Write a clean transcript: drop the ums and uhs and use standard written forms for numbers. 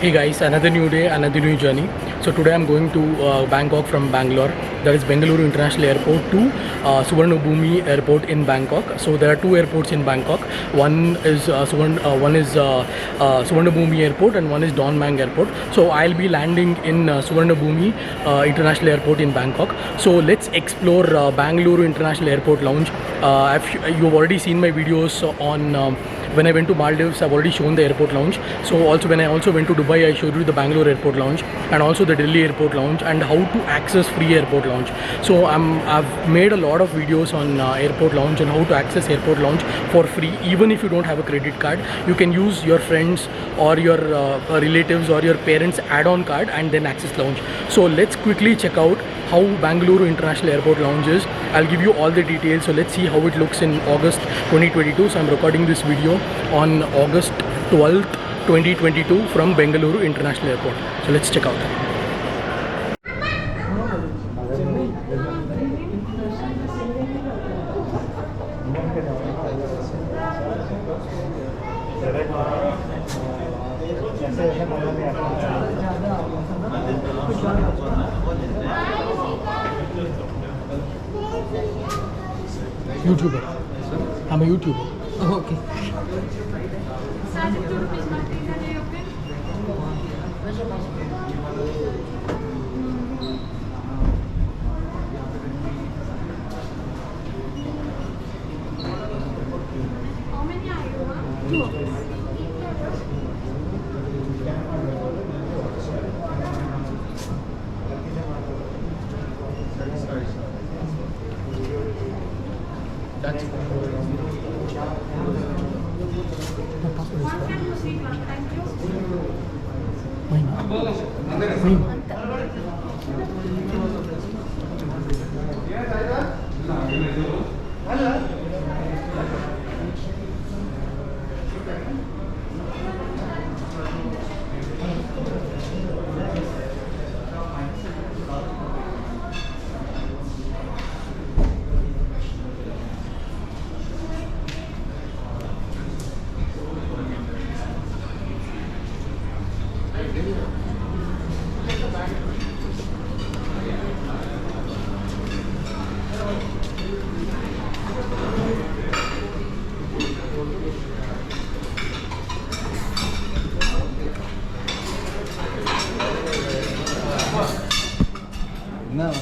Hey guys, another new day, another new journey. So today I'm going to Bangkok from Bangalore. That is Bangalore International Airport to Suvarnabhumi Airport in Bangkok. So there are two airports in Bangkok. One is Suvarnabhumi Airport and one is Don Mang Airport. So I'll be landing in Suvarnabhumi International Airport in Bangkok. So let's explore Bangalore International Airport Lounge. You've already seen my videos on when I went to Maldives. I've already shown the airport lounge. So also when I also went to Dubai, I showed you the Bangalore Airport Lounge and also the Delhi Airport Lounge and how to access free airport lounge. So I've made a lot of videos on airport lounge and how to access airport lounge for free. Even if you don't have a credit card, you can use your friends or your relatives or your parents add-on card and then access lounge. So let's quickly check out how Bangalore International Airport Lounge is. I'll give you all the details. So let's see how it looks in August 2022. So I'm recording this video on August 12th 2022 from Bangalore International Airport. So let's check out. YouTuber. I'm a YouTuber. Oh, okay. How many are you? Two of us. That's One can you see one? Thank you. mine. No.